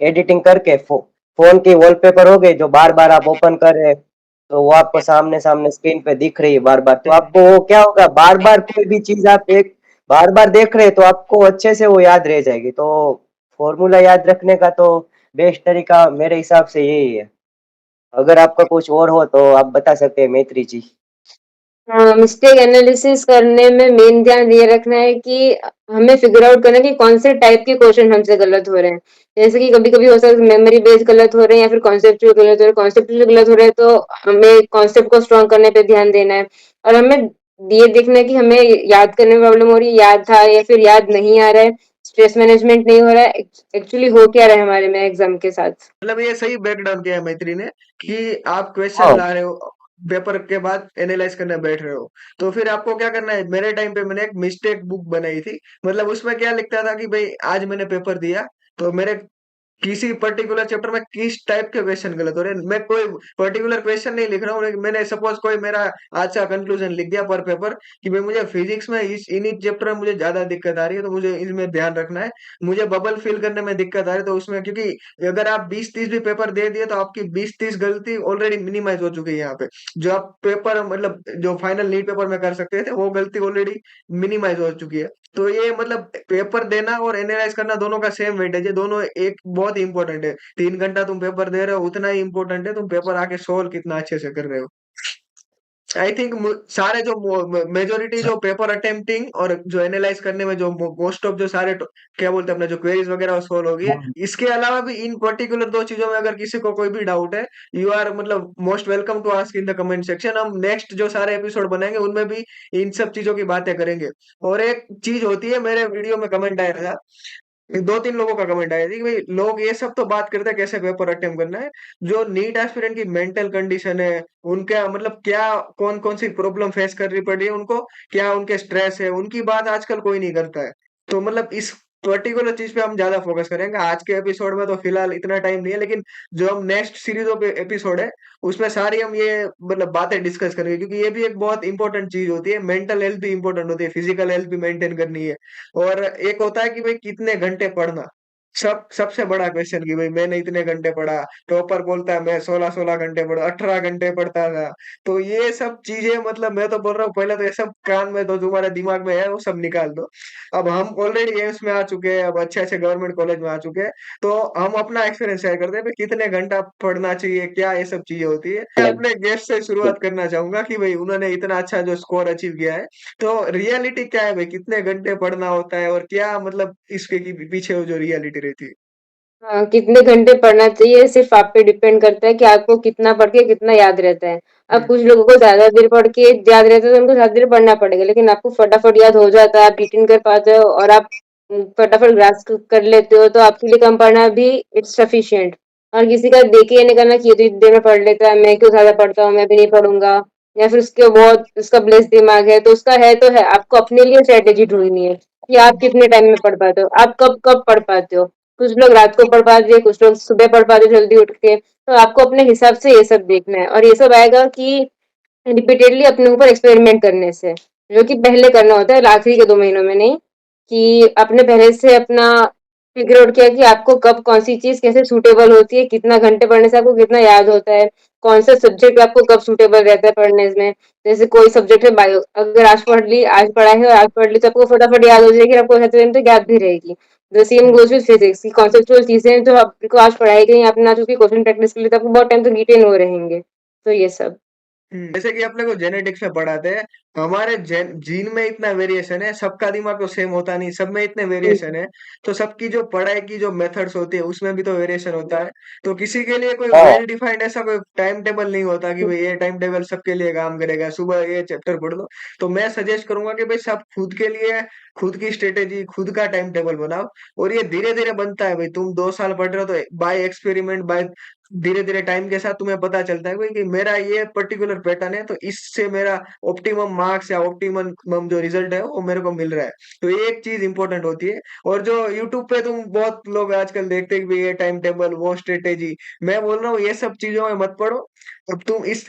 एडिटिंग करके फोन की वॉलपेपर हो गई जो बार बार आप ओपन कर रहे हैं, तो वो आपको सामने सामने स्क्रीन पे दिख रही है बार बार, तो आपको वो क्या होगा, बार बार कोई भी चीज आप एक बार बार देख रहे हैं तो आपको अच्छे से वो याद रह जाएगी। तो फॉर्मूला याद रखने का तो बेस्ट तरीका मेरे हिसाब से यही है। अगर आपका कुछ और हो तो आप बता सकते हैं मैत्री जी। मिस्टेक एनालिसिस करने में मेन ध्यान ये रखना है कि हमें फिगर आउट करना है कि कौन से टाइप के क्वेश्चन हमसे गलत हो रहे हैं। जैसे कि कभी कभी हो सकता है मेमोरी बेस्ड गलत हो रहे हैं या फिर कॉन्सेप्चुअल गलत हो रहे हैं। कॉन्सेप्चुअल गलत हो रहे हैं तो हमें कॉन्सेप्ट को स्ट्रॉन्ग करने पे ध्यान देना है। और हमें ये देखना है कि हमें याद करने में प्रॉब्लम हो रही है, याद था या फिर याद नहीं आ रहा है, स्ट्रेस मैनेजमेंट नहीं हो रहा है, एक्चुअली हो क्या रहा है हमारे में एग्जाम के साथ। मतलब ये सही ब्रेक डाउन किया है मैत्री ने, कि आप क्वेश्चन हाँ। ला रहे हो, पेपर के बाद एनालाइज करने बैठ रहे हो, तो फिर आपको क्या करना है। मेरे टाइम पे मैंने एक मिस्टेक बुक बनाई थी। मतलब उसमें क्या लिखता था कि भाई आज मैंने पेपर दिया, तो मेरे किसी पर्टिकुलर चैप्टर में किस टाइप के क्वेश्चन गलत हो रहे हैं। मैं कोई पर्टिकुलर क्वेश्चन नहीं लिख रहा हूँ, लेकिन मैंने सपोज कोई मेरा आज का कंक्लूजन लिख दिया पर पेपर कि भाई मुझे फिजिक्स में इस इन चैप्टर में मुझे ज्यादा दिक्कत आ रही है, तो मुझे इसमें ध्यान रखना है। मुझे बबल फिल करने में दिक्कत आ रही है, तो उसमें क्योंकि अगर आप 20-30 भी पेपर दे दिए, तो आपकी 20-30 गलती ऑलरेडी मिनिमाइज हो चुकी है यहाँ पे। जो आप पेपर मतलब जो फाइनल नीट पेपर में कर सकते थे, वो गलती ऑलरेडी मिनिमाइज हो चुकी है। तो ये मतलब पेपर देना और एनालाइज करना दोनों का सेम वेटेज है, दोनों एक बहुत ही इंपॉर्टेंट है। 3 घंटा तुम पेपर दे रहे हो, उतना ही इंपॉर्टेंट है तुम पेपर आके सोल्व कितना अच्छे से कर रहे हो। आई थिंक सारे जो मेजोरिटी जो पेपर अटेम्प्टिंग और जो एनालाइज करने में जो मोस्ट ऑफ जो सारे क्या बोलते हैं अपने जो क्वेरीज वगैरह वो सोल्व हो गई है। इसके अलावा भी इन पर्टिकुलर 2 चीजों में अगर किसी को कोई भी डाउट है, यू आर मतलब most welcome to ask in the comment section. हम नेक्स्ट जो सारे एपिसोड बनाएंगे उनमें भी इन सब चीजों की बातें करेंगे। और एक चीज होती है, मेरे वीडियो में कमेंट आया था, 2-3 लोगों का कमेंट आया था कि भाई लोग ये सब तो बात करते हैं कैसे पेपर अटेम्प्ट करना है, जो नीट एस्पिरेंट की मेंटल कंडीशन है, उनका मतलब क्या कौन कौन सी प्रॉब्लम फेस करनी पड़ रही है उनको, क्या उनके स्ट्रेस है, उनकी बात आजकल कोई नहीं करता है। तो मतलब इस पर्टिकुलर चीज पे हम ज्यादा फोकस करेंगे आज के एपिसोड में। तो फिलहाल इतना टाइम नहीं है, लेकिन जो हम नेक्स्ट सीरीज ऑफ एपिसोड है उसमें सारी हम ये मतलब बातें डिस्कस करेंगे, क्योंकि ये भी एक बहुत इंपॉर्टेंट चीज होती है। मेंटल हेल्थ भी इंपॉर्टेंट होती है, फिजिकल हेल्थ भी मेंटेन करनी है। और एक होता है कि भाई कितने घंटे पढ़ना, सबसे बड़ा क्वेश्चन कि भाई मैंने इतने घंटे पढ़ा। टॉपर बोलता है मैं 16-16 घंटे पढ़ा, 18 घंटे पढ़ता था। तो ये सब चीजें मतलब मैं तो बोल रहा हूँ, पहले तो ये सब कान में तो तुम्हारे दिमाग में है वो सब निकाल दो। अब हम ऑलरेडी एम्स में आ चुके हैं, अब अच्छे अच्छे गवर्नमेंट कॉलेज में आ चुके हैं, तो हम अपना एक्सपीरियंस शेयर करते हैं भाई कितने घंटा पढ़ना चाहिए, क्या ये सब चीजें होती है। मैं अपने गेस्ट से शुरुआत करना चाहूंगा कि भाई उन्होंने इतना अच्छा जो स्कोर अचीव किया है, तो रियलिटी क्या है भाई, कितने घंटे पढ़ना होता है और क्या मतलब इसके पीछे वो जो रियलिटी रहती है। हाँ, कितने घंटे पढ़ना चाहिए सिर्फ आप पे डिपेंड करता है कि आपको कितना पढ़ के कितना याद रहता है। अब कुछ लोगों को ज्यादा देर पढ़ के याद रहता है तो उनको ज्यादा देर पढ़ना पड़ेगा, लेकिन आपको फटाफट याद हो जाता है, आप रिटेन कर पाते हो और आप फटाफट ग्रास्प कर लेते हो, तो आपके लिए कम पढ़ना भी इट्स सफिशिएंट। और किसी का देख के ये नहीं करना कि ये तो इतनी देर में पढ़ लेता है, मैं क्यों ज्यादा पढ़ता हूँ, मैं भी नहीं पढ़ूंगा। या फिर उसका ब्लेस दिमाग है तो उसका है तो है, आपको अपने लिए स्ट्रेटेजी ढूंढनी है कि आप कितने टाइम में पढ़ पाते हो, आप कब कब पढ़ पाते हो। कुछ लोग रात को पढ़ पाते हैं, कुछ लोग सुबह पढ़ पाते हैं जल्दी उठ के, तो आपको अपने हिसाब से ये सब देखना है। और ये सब आएगा कि रिपीटेडली अपने ऊपर एक्सपेरिमेंट करने से, जो कि पहले करना होता है, आखिरी के 2 महीनों में नहीं। कि आपने पहले से अपना फिगर आउट किया कि आपको कब कौन सी चीज कैसे सूटेबल होती है, कितना घंटे पढ़ने से आपको कितना याद होता है, कौन सा सब्जेक्ट आपको कब सूटेबल रहता है पढ़ने में। जैसे कोई सब्जेक्ट है बायो, अगर आज पढ़ा है और आज पढ़ ली तो आपको फटाफट याद हो जाएगी, आपको तो याद भी रहेगी। The same goes with physics की कॉन्सेप्चुअल चीजें जो आपको आज पढ़ाई गई, आपने आज उसकी क्वेश्चन प्रैक्टिस के लिए, तो आपको बहुत टाइम तक रिटेन हो रहेंगे। तो ये सब। जैसे कि अपने को जेनेटिक्स में पढ़ाते हैं, हमारे जीन में इतना वेरिएशन है, सबका दिमाग तो सेम होता नहीं, सब में इतने वेरिएशन है। तो सबकी जो पढ़ाई की जो मेथड्स होती है उसमें भी तो वेरिएशन होता है। तो किसी के लिए कोई हाँ वेल डिफाइंड ऐसा कोई टाइम टेबल नहीं होता कि भाई ये टाइम टेबल सबके लिए काम करेगा, सुबह ये चैप्टर पढ़ लो। तो मैं सजेस्ट करूंगा कि भाई सब खुद के लिए खुद की स्ट्रेटेजी, खुद का टाइम टेबल बनाओ। और ये धीरे धीरे बनता है भाई, तुम 2 साल पढ़ रहे हो तो बाय एक्सपेरिमेंट, बाय धीरे धीरे टाइम के साथ तुम्हें पता चलता है भाई कि मेरा ये पर्टिकुलर पैटर्न है, तो इससे मेरा ऑप्टिमम मार्क्स या ऑप्टिमम जो रिजल्ट है वो मेरे को मिल रहा है। तो ये एक चीज इंपॉर्टेंट होती है। और जो यूट्यूब पे तुम बहुत लोग आजकल देखते हैं कि भाई ये टाइम टेबल, वो स्ट्रेटेजी, मैं बोल रहा हूँ ये सब चीजों में मत पढ़ो। अब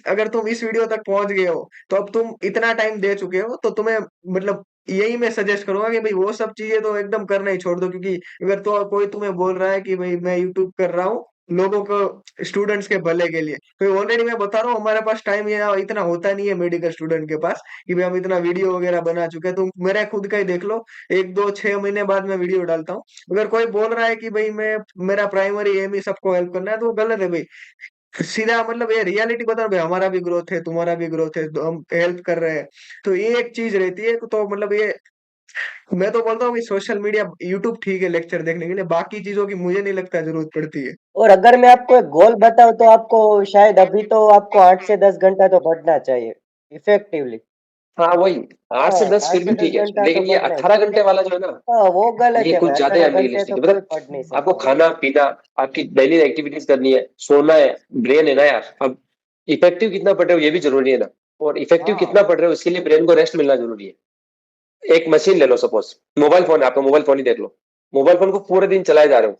अगर तुम इस वीडियो तक पहुंच गए हो, तो अब तुम इतना टाइम दे चुके हो, तो तुम्हें मतलब यही मैं सजेस्ट करूंगा कि भाई वो सब चीजें तो एकदम करना ही छोड़ दो। क्योंकि अगर तो कोई तुम्हें बोल रहा है कि भाई मैं यूट्यूब कर रहा हूँ लोगों को, स्टूडेंट्स के भले के लिए, तो ऑलरेडी मैं बता रहा हूँ हमारे पास टाइम ये इतना होता नहीं है मेडिकल स्टूडेंट के पास कि भाई हम इतना वीडियो वगैरह बना चुके हैं। तुम मेरा खुद का ही देख लो, 1 2 6 महीने बाद मैं वीडियो डालता हूँ। अगर कोई बोल रहा है कि भाई मैं, मेरा प्राइमरी एम ही सबको हेल्प करना है, तो वो गलत है भाई। सीधा मतलब ये रियलिटी बता रहा भाई, हमारा भी ग्रोथ है, तुम्हारा भी ग्रोथ है, तो हम हेल्प कर रहे हैं। तो ये एक चीज रहती है। तो मतलब ये मैं तो बोलता हूँ कि सोशल मीडिया, यूट्यूब ठीक है लेक्चर देखने के लिए, बाकी चीजों की मुझे नहीं लगता जरूरत पड़ती है। और अगर मैं आपको एक गोल बताऊं तो आपको शायद अभी तो आपको 8 से 10 घंटा तो पढ़ना चाहिए इफेक्टिवली। हाँ वही, आठ हाँ से दस आठ फिर से भी दस ठीक है, घंटा तो लेकिन ये पढ़ना है। 18 घंटे वाला जो है ना, हाँ वो गलत ये है कुछ भाई, ज्यादा 18 घंटे तो अनरियलिस्टिक है। कोई मतलब पढ़ नहीं आपको सकता। खाना पीना, आपकी डेली एक्टिविटीज करनी है, सोना है, ब्रेन है ना यार। अब इफेक्टिव कितना पढ़ रहे हो ये भी जरूरी है ना, और इफेक्टिव हाँ कितना पढ़ रहे हो इसके लिए ब्रेन को रेस्ट मिलना जरूरी है। एक मशीन ले लो, सपोज मोबाइल फोन है आपका, मोबाइल फोन ही देख लो। मोबाइल फोन को पूरे दिन चलाए जा रहे हो,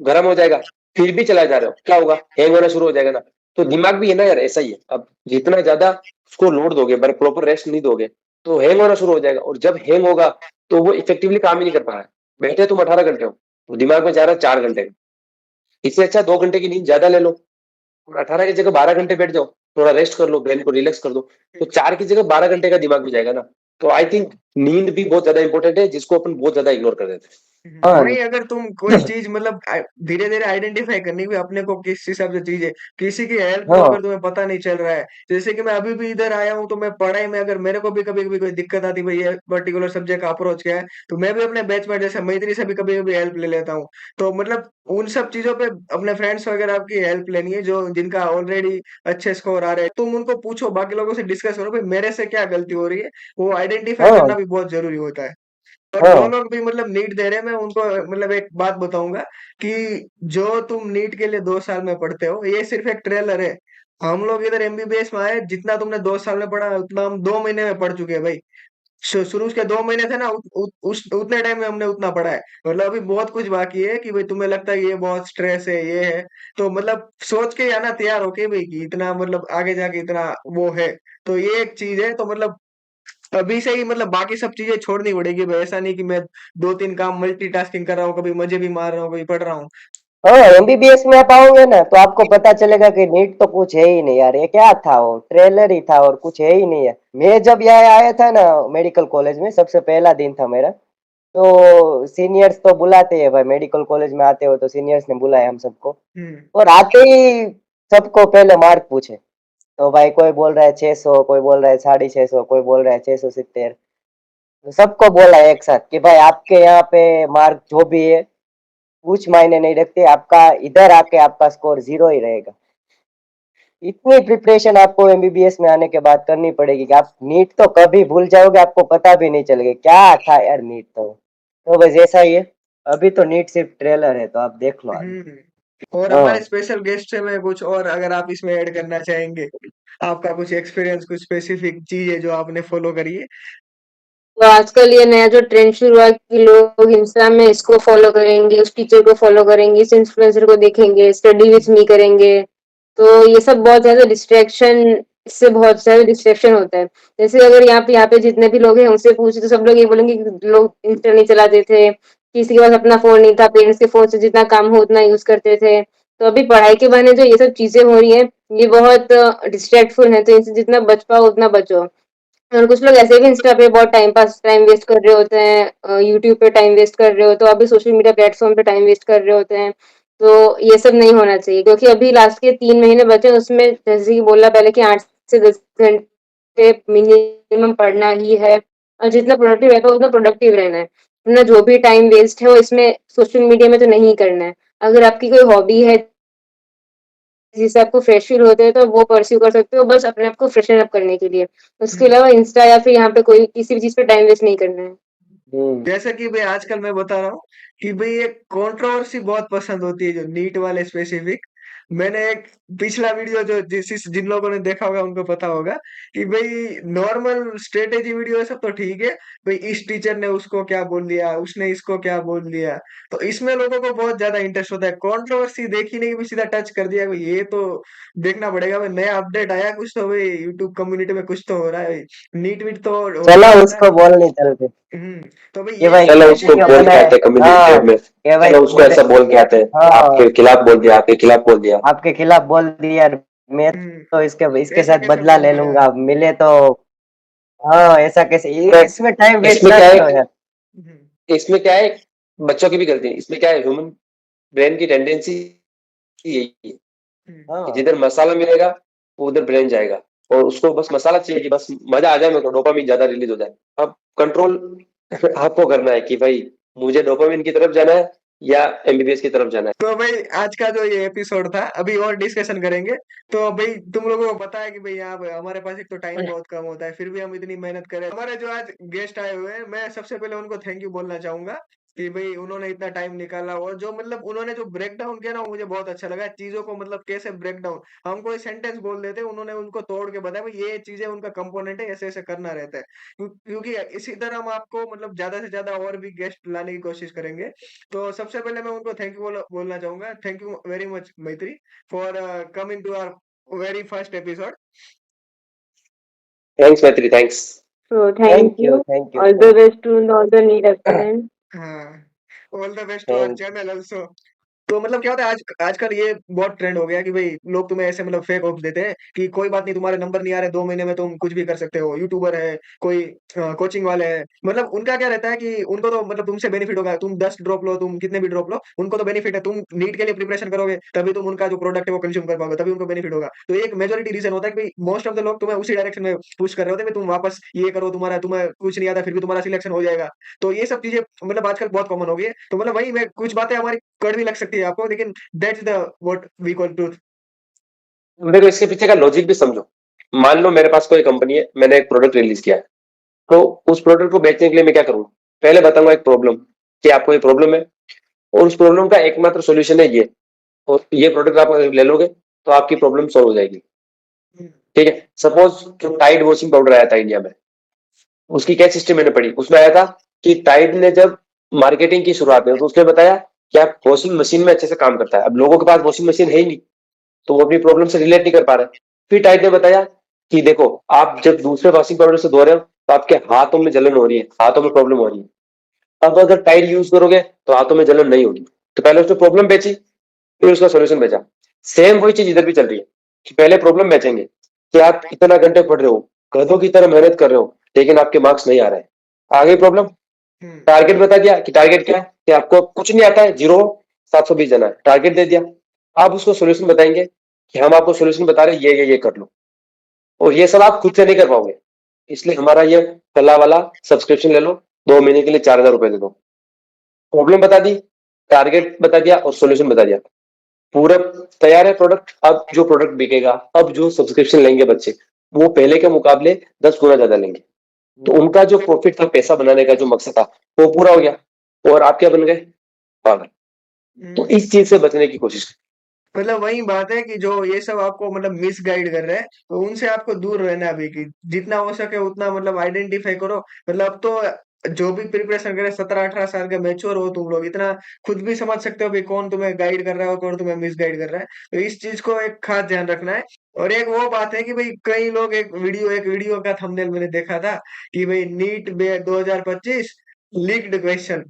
गर्म हो जाएगा, फिर भी चलाए जा रहे हो, क्या होगा? हैंग होना शुरू हो जाएगा ना। तो दिमाग भी है ना यार, ऐसा ही है। अब जितना ज्यादा उसको लोड दोगे, प्रॉपर रेस्ट नहीं दोगे, तो हैंग होना शुरू हो जाएगा। और जब हैंग होगा तो वो इफेक्टिवली काम ही नहीं कर पा रहा है। बैठे तुम 18 घंटे हो, तो दिमाग में जा रहा है 4 घंटे का। इससे अच्छा 2 घंटे की नींद ज्यादा ले लो, और 18 की जगह 12 घंटे बैठ जाओ, थोड़ा रेस्ट कर लो, ब्रेन को रिलैक्स कर दो, तो 4 की जगह 12 घंटे का दिमाग भी जाएगा ना। तो आई थिंक नींद भी बहुत ज्यादा इंपॉर्टेंट है, जिसको अपन बहुत ज्यादा इग्नोर कर देते हाँ वही अगर तुम कोई चीज मतलब धीरे धीरे आइडेंटिफाई करनी हुई अपने को किस हिसाब से चीज है, किसी की हेल्प लो हाँ अगर तुम्हें पता नहीं चल रहा है। जैसे कि मैं अभी भी इधर आया हूँ, तो मैं पढ़ाई में अगर मेरे को भी कभी कभी कोई दिक्कत आती भाई ये पर्टिकुलर सब्जेक्ट का अप्रोच क्या है, तो मैं भी अपने बैच में जैसे मैत्री से भी कभी कभी हेल्प ले लेता हूँ। तो मतलब उन सब चीजों पे अपने फ्रेंड्स वगैरह की हेल्प लेनी है जो जिनका ऑलरेडी अच्छे स्कोर आ रहे हैं, तुम उनको पूछो, बाकी लोगों से डिस्कस करो भाई मेरे से क्या गलती हो रही है। वो आइडेंटिफाई हाँ करना भी बहुत जरूरी होता है। और जो हाँ लोग भी मतलब नीट दे रहे हैं, मैं उनको मतलब एक बात बताऊंगा कि जो तुम नीट के लिए 2 साल में पढ़ते हो ये सिर्फ एक ट्रेलर है। हम लोग इधर एमबीबीएस में आए, जितना तुमने 2 साल में पढ़ा उतना हम 2 महीने में पढ़ चुके हैं भाई। शुरू के 2 महीने थे ना, उतने टाइम में हमने उतना पढ़ा है। मतलब अभी बहुत कुछ बाकी है कि भाई तुम्हें लगता है कि ये बहुत स्ट्रेस है, ये है, तो मतलब सोच के आना तैयार हो के भाई कि इतना मतलब आगे जाके इतना वो है। तो ये एक चीज है। तो मतलब अभी से ही मतलब बाकी सब चीजें छोड़नी पड़ेगी भाई। ऐसा नहीं कि मैं 2 3 काम मल्टीटास्किंग कर रहा हूँ, कभी मजे भी मार रहा हूँ, कभी पढ़ रहा हूँ। हाँ एमबीबीएस में आप आओगे ना तो आपको पता चलेगा कि नीट तो कुछ है ही नहीं यार, ये क्या था, वो ट्रेलर ही था और कुछ है ही नहीं है। मैं जब यहाँ आया था ना मेडिकल कॉलेज में, सबसे पहला दिन था मेरा, तो सीनियर्स तो बुलाते हैं भाई, मेडिकल कॉलेज में आते हो तो सीनियर्स ने बुलाया हम सबको। हम्म। और आते ही सबको पहले मार्क पूछे, तो भाई कोई बोल रहा है 600, कोई बोल रहा है 650, कोई बोल रहा है 670। तो सबको बोला एक साथ कि भाई आपके यहाँ पे मार्क जो भी है कुछ मायने नहीं रखते, आपका इधर आके आपका स्कोर 0 ही रहेगा। इतनी प्रिपरेशन आपको एमबीबीएस में आने के बाद करनी पड़ेगी कि आप नीट तो कभी भूल जाओगे, आपको पता भी नहीं चलेगा क्या था यार नीट तो बस ऐसा ही है। अभी तो नीट सिर्फ ट्रेलर है, तो आप देख लो आगे। हम्म। और हाँ हमारे स्पेशल गेस्ट से मैं कुछ और अगर आप इसमें ऐड करना चाहेंगे, आपका कुछ एक्सपीरियंस, कुछ स्पेसिफिक चीज है जो आपने फॉलो करी है। तो आजकल ये नया जो ट्रेंड शुरू हुआ कि लोग इंस्टा में इसको फॉलो करेंगे, उस टीचर को फॉलो करेंगे, इस इन्फ्लुएंसर को देखेंगे, स्टडी विथ मी करेंगे। तो ये सब बहुत ज्यादा डिस्ट्रैक्शन, इससे बहुत ज्यादा डिस्ट्रैक्शन होता है। जैसे अगर यहाँ पे जितने भी लोग हैं उनसे पूछे तो सब लोग ये बोलेंगे कि लोग इंस्टा नहीं चलाते थे, किसी के पास अपना फोन नहीं था, पेरेंट्स के फोन से जितना काम हो उतना यूज करते थे। तो अभी पढ़ाई के बहाने जो ये सब चीजें हो रही हैं, ये बहुत डिस्ट्रैक्टफुल है, तो इनसे जितना बच पाओ उतना बचो। और कुछ लोग ऐसे भी इंस्टा पे बहुत टाइम वेस्ट कर रहे होते हैं, यूट्यूब पे टाइम वेस्ट कर रहे हो, तो अभी सोशल मीडिया प्लेटफॉर्म पे टाइम वेस्ट कर रहे होते हैं। तो ये सब नहीं होना चाहिए, क्योंकि अभी लास्ट के 3 महीने बचे हैं, उसमें जैसे कि बोला पहले कि 8 से 10 घंटे मिनिमम पढ़ना ही है, और जितना प्रोडक्टिव रहता है उतना प्रोडक्टिव रहना है। अपना जो भी टाइम वेस्ट है वो इसमें सोशल मीडिया में तो नहीं करना है। अगर आपकी कोई हॉबी है जिससे आपको फ्रेश फील होता है तो वो परस्यू कर सकते हो, बस अपने आप को फ्रेशन अप करने के लिए। उसके अलावा इंस्टा या फिर यहाँ पे कोई किसी भी चीज पे टाइम वेस्ट नहीं करना है। जैसा कि भाई आजकल मैं बता रहा हूँ कि भाई ये कंट्रोवर्सी बहुत पसंद होती है, जो नीट वाले स्पेसिफिक। मैंने एक पिछला वीडियो जो जिन लोगों ने देखा होगा उनको पता होगा कि भाई नॉर्मल स्ट्रेटेजी वीडियो है सब तो ठीक है, भाई इस टीचर ने उसको क्या बोल दिया, उसने इसको क्या बोल दिया, तो इसमें लोगों को बहुत ज्यादा इंटरेस्ट होता है। कंट्रोवर्सी देखी नहीं, भी सीधा टच कर दिया, भाई ये तो देखना पड़ेगा, भाई नया अपडेट आया कुछ तो, भाई यूट्यूब कम्युनिटी में कुछ तो हो रहा है, नीट वीट तो होने चलो ही वाला उसको है। बोल नहीं चलते तो भाई कि ये भाई सब चलो चीजें उसको वीडियो बोल के बनाए। आते हैं कम्युनिटी हाँ में। कि भाई चलो उसको मेरे, ऐसा बोल के आते हैं, हाँ आपके खिलाफ बोल दिया, आपके खिलाफ बोल दिया। आपके खिलाफ बोल दिया, मैं तो इसके इसके ऐसा साथ कैसे बदला बोल ले दिया। लूंगा, मिले तो। हाँ ऐसा कैसे, इसमें टाइम वेस्ट इसमें ना क्या करो है, यार। इसमें क्या है, बच्चों की भी गलती है। इसमें क्या है, ह्यूमन ब्रेन की टेंडेंसी यही है कि हाँ जिधर मसाला मिलेगा वो उधर ब्रेन जाएगा, और उसको बस मसाला चाहिए कि बस मजा आ जाए, मेरे को डोपामिन ज्यादा रिलीज हो जाए। अब कंट्रोल आपको करना है कि भाई मुझे डोपामिन की तरफ जाना है या एमबीबीएस की तरफ जाना है। तो भाई आज का जो ये एपिसोड था, अभी और डिस्कशन करेंगे। तो भाई तुम लोगों को पता है कि भाई यहाँ पे हमारे पास एक तो टाइम बहुत कम होता है, फिर भी हम इतनी मेहनत करें। हमारे जो आज गेस्ट आए हुए हैं, मैं सबसे पहले उनको थैंक यू बोलना चाहूंगा कि भाई उन्होंने इतना टाइम निकाला, और जो मतलब उन्होंने जो ब्रेक डाउन किया ना, वो मुझे बहुत अच्छा लगा चीजों को, मतलब कैसे ब्रेक डाउन, हम कोई सेंटेंस बोल देते हैं, उन्होंने उनको तोड़ के बताया भाई ये चीजें उनका कंपोनेंट है, ऐसे ऐसे करना रहता है। क्योंकि इसी तरह हम आपको मतलब ज्यादा से ज्यादा और भी गेस्ट लाने की कोशिश करेंगे। तो सबसे पहले मैं उनको थैंक यू बोलना चाहूंगा, thank you very much Maitri for coming to our very first episode. Thanks Maitri, thanks. So thank thank you you. Thank you All the best to all the NEET aspirants. हाँ, all the best to our thank channel also. तो मतलब क्या होता है, आजकल ये बहुत trend हो गया कि भाई लोग तुम्हें ऐसे मतलब फेक होप्स देते हैं कि कोई बात नहीं, तुम्हारे नंबर नहीं आ रहे, 2 महीने में तुम कुछ भी कर सकते हो, यूट्यूबर है, कोई कोचिंग वाले हैं, मतलब उनका क्या रहता है कि उनको तो मतलब तुमसे बेनिफिट होगा, तुम 10 ड्रॉप लो, तुम कितने भी ड्रॉप लो, उनको तो बेनिफिट है, तुम नीट के लिए प्रिपरेशन करोगे तभी तुम उनका जो प्रोडक्ट है वो कंज्यूम कर पाओगे, तभी उनको बेनिफिट होगा। तो एक मेजोरिटी रीजन होता है कि मोस्ट ऑफ द लोग तुम्हें उसी डायरेक्शन में पुश कर रहे होते हैं कि तुम वापस ये करो, तुम्हें कुछ नहीं आता फिर भी तुम्हारा सिलेक्शन हो जाएगा। तो ये सब चीजें मतलब आजकल बहुत कॉमन हो गई है। तो मतलब वही, मैं कुछ बातें हमारी कड़वी लग सकती है आपको, लेकिन that's the what we call truth. देखो इसके पीछे का लॉजिक भी समझो। मान लो मेरे पास कोई कंपनी है, मैंने एक प्रोडक्ट रिलीज किया है, तो उस प्रोडक्ट को बेचने के लिए मैं क्या करूँ, पहले बताऊंगा एक प्रॉब्लम, कि आपको ये प्रॉब्लम है और उस प्रॉब्लम का एकमात्र सॉल्यूशन है ये, और ये प्रोडक्ट आप अगर ले लोगे तो आपकी प्रॉब्लम सॉल्व हो जाएगी। ठीक है, सपोज जो टाइड वॉशिंग पाउडर आया था इंडिया में, उसकी क्या सिस्टम मैंने पढ़ी, उसमें आया था कि टाइड ने जब मार्केटिंग की शुरुआत में, तो उसने बताया कि आप वॉशिंग मशीन में अच्छे से काम करता है। अब लोगों के पास वॉशिंग मशीन है ही नहीं, तो वो अपनी प्रॉब्लम से रिलेट नहीं कर पा रहे। फिर टाइड ने बताया कि देखो, आप जब दूसरे वॉशिंग पाउडर से धो रहे हो तो आपके हाथों में जलन हो रही है, हाथों में प्रॉब्लम हो रही है। अब अगर टाइड यूज करोगे तो हाथों में जलन नहीं होगी। तो पहले उसने प्रॉब्लम बेची, फिर उसका सोल्यूशन बेचा। सेम वही चीज इधर भी चल रही है कि पहले प्रॉब्लम बेचेंगे कि आप इतना घंटे पढ़ रहे हो, गधों की तरह मेहनत कर रहे हो, लेकिन आपके मार्क्स नहीं आ रहे हैं। आ गई प्रॉब्लम। टारगेट बता दिया कि टारगेट क्या है, कि आपको कुछ नहीं आता है, जीरो 720 जाना है, टारगेट दे दिया। आप उसको सोल्यूशन बताएंगे कि हम आपको सोल्यूशन बता रहे हैं, ये कर लो, और ये सब आप खुद से नहीं कर पाओगे, इसलिए हमारा ये कला वाला सब्सक्रिप्शन ले लो, 2 महीने के लिए 4,000 रुपए दे दो। प्रॉब्लम बता दी, टारगेट बता दिया और सोल्यूशन बता दिया, पूरा तैयार है प्रोडक्ट। अब जो प्रोडक्ट बिकेगा, अब जो सब्सक्रिप्शन लेंगे बच्चे, वो पहले के मुकाबले 10 गुना ज्यादा लेंगे। तो उनका जो प्रॉफिट था, पैसा बनाने का जो मकसद था, वो पूरा हो गया, और आप क्या बन गए, पागल। तो इस चीज से बचने की कोशिश करें। मतलब वही बात है कि जो ये सब आपको मतलब मिस गाइड कर रहे हैं, तो उनसे आपको दूर रहना है अभी की जितना हो सके उतना मतलब आइडेंटिफाई करो। मतलब अब तो जो भी प्रिपरेशन करे 17-18 साल के मैच्योर हो तुम लोग, इतना खुद भी समझ सकते हो कि कौन तुम्हें गाइड कर रहा है और कौन तुम्हें मिस गाइड कर रहा है। तो इस चीज को एक खास ध्यान रखना है। और एक वो बात है कि भाई कई लोग एक वीडियो का थंबनेल मैंने देखा था कि भाई नीट 2025 लीक्ड क्वेश्चन।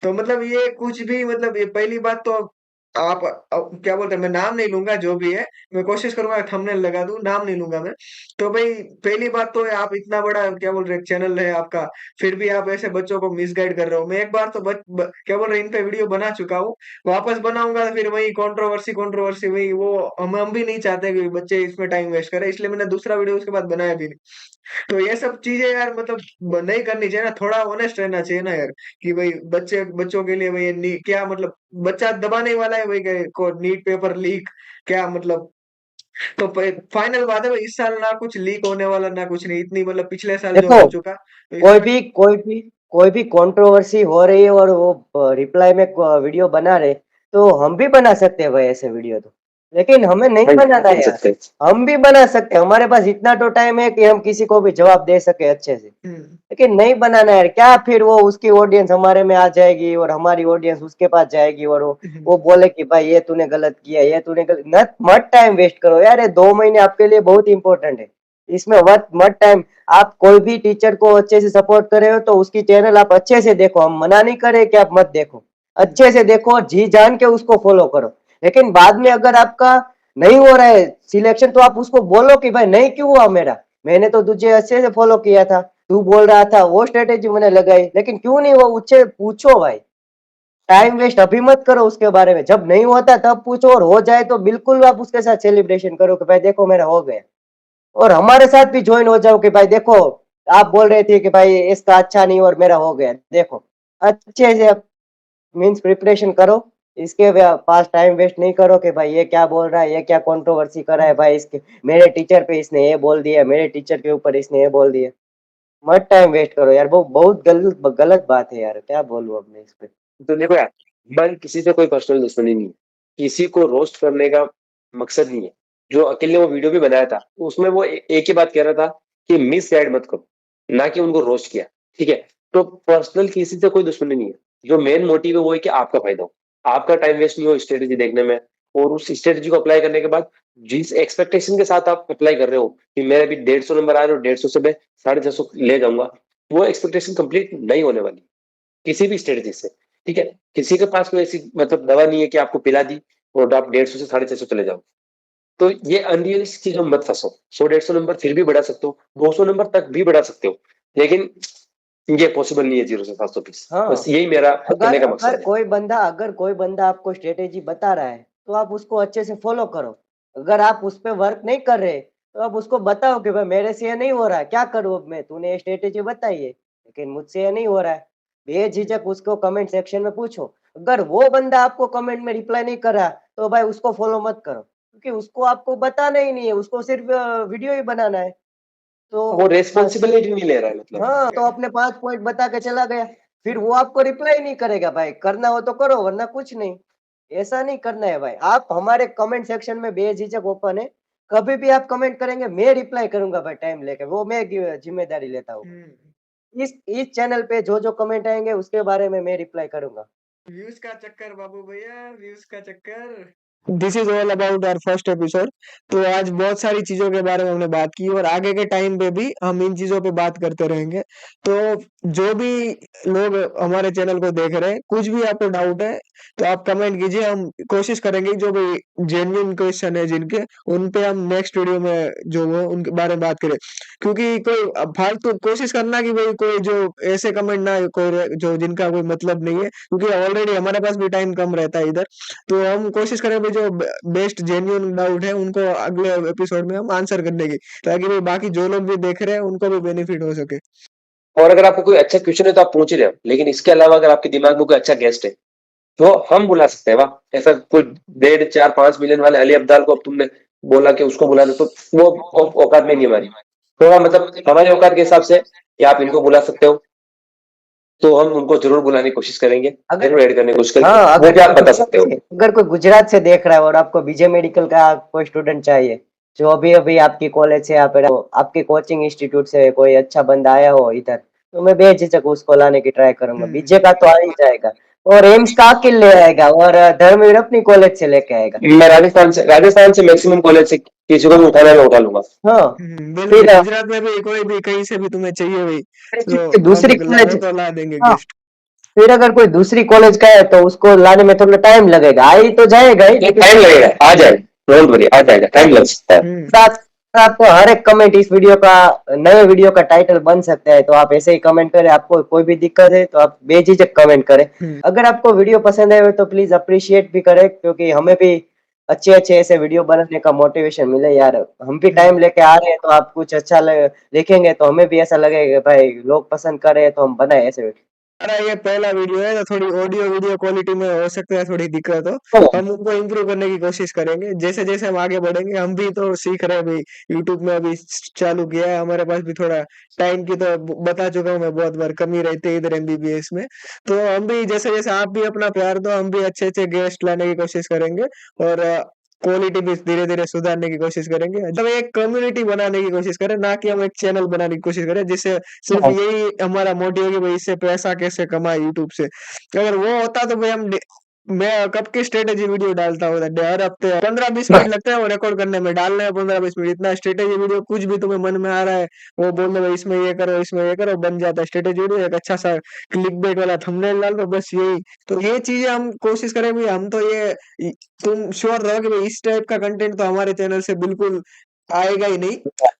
तो मतलब ये कुछ भी मतलब ये पहली बात तो आप क्या बोलते हैं, मैं नाम नहीं लूंगा जो भी है, मैं कोशिश करूंगा थंबनेल लगा दूं, नाम नहीं लूंगा मैं। तो भाई पहली बात तो है, आप इतना बड़ा क्या बोल रहे हैं चैनल है आपका, फिर भी आप ऐसे बच्चों को मिसगाइड कर रहे हो। मैं एक बार तो क्या बोल रहे हैं इन पे वीडियो बना चुका हूँ, वापस बनाऊंगा तो फिर वही कंट्रोवर्सी कंट्रोवर्सी वही वो, हम भी नहीं चाहते कि बच्चे इसमें टाइम वेस्ट करें, इसलिए मैंने दूसरा वीडियो उसके बाद बनाया भी नहीं। तो ये सब चीजें यार मतलब नहीं करनी चाहिए ना, थोड़ा ऑनेस्ट रहना चाहिए ना यार। कि भाई बच्चों के लिए भाई क्या मतलब बच्चा दबाने वाला है भाई को नीट पेपर लीक, क्या मतलब। तो फाइनल बात है भाई, इस साल ना कुछ लीक होने वाला ना कुछ नहीं, इतनी मतलब पिछले साल जो देखो, हो चुका, तो कोई इसमें भी कोई भी कोई भी कंट्रोवर्सी हो रही है और वो रिप्लाई में वीडियो बना रहे, तो हम भी बना सकते हैं भाई ऐसे वीडियो तो। लेकिन हमें नहीं भाई बनाना बन यार। सकते हैं। हम भी बना सकते हैं, हमारे पास इतना तो टाइम है कि हम किसी को भी जवाब दे सके अच्छे से। हम्म, लेकिन नहीं बनाना यार, क्या फिर वो उसकी ऑडियंस हमारे में आ जाएगी और हमारी ऑडियंस उसके पास जाएगी और वो हम्म, बोले कि भाई ये तूने गलत किया, ये तूने गलत मत मत टाइम वेस्ट करो यार, ये 2 महीने आपके लिए बहुत इंपॉर्टेंट है। इसमें मत मत टाइम, आप कोई भी टीचर को अच्छे से सपोर्ट कर रहे हो तो उसकी चैनल आप अच्छे से देखो, हम मना नहीं करे कि आप मत देखो, अच्छे से देखो, जी जान के उसको फॉलो करो। लेकिन बाद में अगर आपका नहीं हो रहा है सिलेक्शन, तो आप उसको बोलो कि भाई नहीं क्यों हुआ मेरा, मैंने तो तुझे अच्छे से फॉलो किया था, तू बोल रहा था वो स्ट्रेटेजी मैंने लगाई, लेकिन क्यों नहीं हुआ उससे पूछो भाई। टाइम वेस्ट अभी मत करो उसके बारे में, जब नहीं होता तब पूछो, और हो जाए तो बिल्कुल आप उसके साथ सेलिब्रेशन करो कि भाई देखो मेरा हो गया। और हमारे साथ भी ज्वाइन हो जाओ कि भाई देखो, आप बोल रहे थे कि भाई इसका अच्छा नहीं और मेरा हो गया, देखो अच्छे से मीन्स प्रिपरेशन करो, इसके पास टाइम वेस्ट नहीं करो कि भाई ये क्या बोल रहा है, ये क्या कंट्रोवर्सी कर रहा है, भाई इसके मेरे टीचर पे इसने ये बोल दिया, मेरे टीचर के ऊपर इसने ये बोल दिया। मत टाइम वेस्ट करो यार, वो बहुत गलत गलत बात है यार, क्या बोलूं अब मैं इस पे। तो देखो यार, मन किसी से कोई पर्सनल दुश्मनी नहीं है, किसी को रोस्ट करने का मकसद नहीं है। जो अकेले ने वो वीडियो भी बनाया था उसमें वो एक ही बात कह रहा था कि मिस गाइड मत करो, ना कि उनको रोस्ट किया। ठीक है, तो पर्सनल किसी से कोई दुश्मनी नहीं है। जो मेन मोटिव है वो है कि आपका फायदा हो, आपका टाइम वेस्ट नहीं हो स्ट्रेटेजी देखने में, और उस स्ट्रेटेजी को अप्लाई करने के बाद जिस एक्सपेक्टेशन के साथ आप अप्लाई कर रहे हो कि मेरे अभी 150 नंबर आ रहे हो, 150 से मैं 650 ले जाऊंगा, वो एक्सपेक्टेशन कंप्लीट नहीं होने वाली किसी भी स्ट्रेटेजी से। ठीक है, किसी के पास कोई ऐसी मतलब दवा नहीं है कि आपको पिला दी और आप 150 से 650 चले जाओ। तो ये अनरियलिस्टिक चीजों में मत फंसो। 100-150 नंबर फिर भी बढ़ा सकते हो, 200 नंबर तक भी बढ़ा सकते हो, लेकिन ये पॉसिबल नहीं है 0 से 720। हाँ, बस यही मेरा अगर कहने का अगर मकसद है। कोई बंदा अगर कोई बंदा आपको स्ट्रेटेजी बता रहा है तो आप उसको अच्छे से फॉलो करो। अगर आप उस पे वर्क नहीं कर रहे तो आप उसको बताओ कि भाई मेरे से ये नहीं हो रहा है, क्या करूं अब मैं, तूने ये स्ट्रेटेजी बताई है लेकिन मुझसे ये नहीं हो रहा है। बेझिझक उसको कमेंट सेक्शन में पूछो। अगर वो बंदा आपको कमेंट में रिप्लाई नहीं कर रहा तो भाई उसको फॉलो मत करो, क्योंकि उसको आपको बताना ही नहीं है, उसको सिर्फ वीडियो ही बनाना है। तो वो बस, रेस्पॉन्सिबिलिटी नहीं ले रहा है मतलब। हाँ, तो अपने 5 पॉइंट बता के चला गया, फिर वो आपको रिप्लाई नहीं करेगा भाई, करना हो तो करो वरना कुछ नहीं। ऐसा नहीं करना है भाई, आप हमारे कमेंट सेक्शन में बेझिझक ओपन है, कभी भी आप कमेंट करेंगे मैं रिप्लाई करूंगा भाई, टाइम लेके, वो मैं जिम्मेदारी लेता हूँ। इस चैनल पे जो जो कमेंट आएंगे उसके बारे में मैं रिप्लाई करूंगा। व्यूज का चक्कर बाबू भैया, व्यूज का चक्कर। This is all about our first episode. तो आज बहुत सारी चीजों के बारे में हमने बात की और आगे के टाइम पे भी हम इन चीजों पे बात करते रहेंगे। तो जो भी लोग हमारे चैनल को देख रहे हैं, कुछ भी आपको डाउट है तो आप कमेंट कीजिए, हम कोशिश करेंगे जो भी जेन्युइन क्वेश्चन है जिनके, उन पे हम नेक्स्ट वीडियो में जो वो उनके बारे में बात करें। क्योंकि कोई फालतू कोशिश करना कि भाई कोई जो ऐसे कमेंट ना कोई जो जिनका कोई मतलब नहीं है, क्योंकि ऑलरेडी हमारे पास भी टाइम कम रहता है इधर। तो हम कोशिश करें भाई जो बेस्ट जेन्युइन डाउट है उनको अगले एपिसोड में हम आंसर करने की, ताकि भाई बाकी जो लोग भी देख रहे हैं उनको भी बेनिफिट हो सके। और अगर आपको कोई अच्छा क्वेश्चन है तो आप पूछ ही रहे हो, लेकिन इसके अलावा अगर आपके दिमाग में कोई अच्छा गेस्ट है तो हम बुला सकते हैं। वाह, ऐसा कोई 1.5-4-5 मिलियन वाले अली अब्दाल को अब तुमने बोला कि उसको बुला दो, तो वो औकात में नहीं हमारी। थोड़ा मतलब हमारे औकात के हिसाब से कि आप इनको बुला सकते हो। तो हम उनको जरूर बुलाने की कोशिश करेंगे, अगर जरूर ऐड करने की कोशिश करेंगे। हाँ, वो भी आप बता सकते हो। अगर कोई गुजरात से देख रहा है और आपको बीजे मेडिकल का कोई स्टूडेंट चाहिए, जो अभी अभी आपकी कॉलेज से या फिर आपके कोचिंग इंस्टीट्यूट से कोई अच्छा बंदा आया हो इधर, तो मैं बेझिझक उसको लाने की ट्राई करूंगा। बीजे का तो आ ही जाएगा और एम्स का अकिल ले आएगा और धर्मवीर अपनी कॉलेज से लेके आएगा। मैं राजस्थान से मैक्सिमम कॉलेज से किसी को भी उठाना मैं उठा लूंगा। हाँ, बिल्कुल फिर गुजरात में भी कोई भी कहीं से भी तुम्हें चाहिए भाई तो हम दूसरी वो कॉलेज, तो ला देंगे हाँ, गेस्ट। फिर अगर कोई दूसरी कॉलेज का है तो उसको लाने में थोड़ा टाइम लगेगा, आ ही तो जाएगा ही, लेकिन टाइम लगेगा, आ जाएगा, डोंट वरी, आ जाएगा, टाइम लग सकता है। साथ आपको हर एक कमेंट इस वीडियो का, नए वीडियो का टाइटल बन सकता है, तो आप ऐसे ही कमेंट करें। आपको कोई भी दिक्कत है तो आप बेझिझक कमेंट करें। अगर आपको वीडियो पसंद आए तो प्लीज अप्रिशिएट भी करें, क्योंकि हमें भी अच्छे अच्छे ऐसे वीडियो बनाने का मोटिवेशन मिले यार। हम भी टाइम लेके आ रहे हैं, तो आप कुछ अच्छा देखेंगे तो हमें भी ऐसा लगेगा भाई लोग पसंद कर रहे हैं तो हम बनाए ऐसे वीडियो। हमारा ये पहला वीडियो है तो थोड़ी ऑडियो वीडियो क्वालिटी में हो सकता है थोड़ी दिक्कत हो, हम उनको इम्प्रूव करने की कोशिश करेंगे जैसे जैसे हम आगे बढ़ेंगे। हम भी तो सीख रहे हैं भाई, यूट्यूब में अभी चालू किया है, हमारे पास भी थोड़ा टाइम की तो बता चुका हूँ मैं बहुत बार, कमी रहती है इधर एमबीबीएस में। तो हम भी जैसे जैसे आप भी अपना प्यार दो, हम भी अच्छे अच्छे गेस्ट लाने की कोशिश करेंगे और क्वालिटी भी धीरे धीरे सुधारने की कोशिश करेंगे। जब एक कम्युनिटी बनाने की कोशिश करें, ना कि हम एक चैनल बनाने की कोशिश करें जिससे सिर्फ यही हमारा मोटिव है कि भाई इससे पैसा कैसे कमाए यूट्यूब से। अगर वो होता तो भाई मैं कब की स्ट्रेटेजी वीडियो डालता होता, हर हफ्ते 15-20 मिनट लगते हैं वो रिकॉर्ड करने में, डालने में 15-20 मिनट। इतना स्ट्रेटेजी वीडियो कुछ भी तुम्हें मन में आ रहा है वो बोल दो भाई इसमें ये करो इसमें ये करो, बन जाता है स्ट्रेटेजी वीडियो। एक अच्छा सा क्लिकबेट वाला थंबनेल डाल दो, बस यही। तो ये चीजें हम कोशिश करें भाई, हम तो ये तुम श्योर रहो कि भाई इस टाइप का कंटेंट तो हमारे चैनल से बिल्कुल आएगा ही नहीं।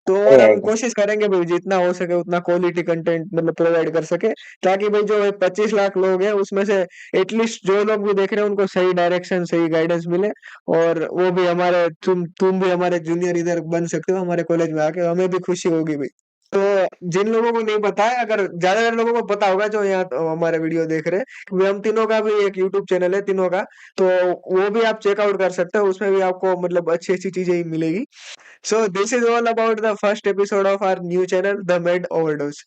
तो और हम कोशिश करेंगे भाई जितना हो सके उतना क्वालिटी कंटेंट मतलब प्रोवाइड कर सके, ताकि भाई जो 25 लाख लोग हैं उसमें से एटलीस्ट जो लोग भी देख रहे हैं उनको सही डायरेक्शन सही गाइडेंस मिले, और वो भी हमारे तुम भी हमारे जूनियर इधर बन सकते हो हमारे कॉलेज में आके, हमें भी खुशी होगी भाई। तो जिन लोगों को नहीं पता है, अगर ज्यादातर लोगों को पता होगा जो यहाँ तो हमारे वीडियो देख रहे हैं, हम तीनों का भी एक यूट्यूब चैनल है तीनों का, तो वो भी आप चेकआउट कर सकते हो, उसमें भी आपको मतलब अच्छी अच्छी चीजें ही मिलेगी। So this is all about the first episode of our new channel, The Med Overdose.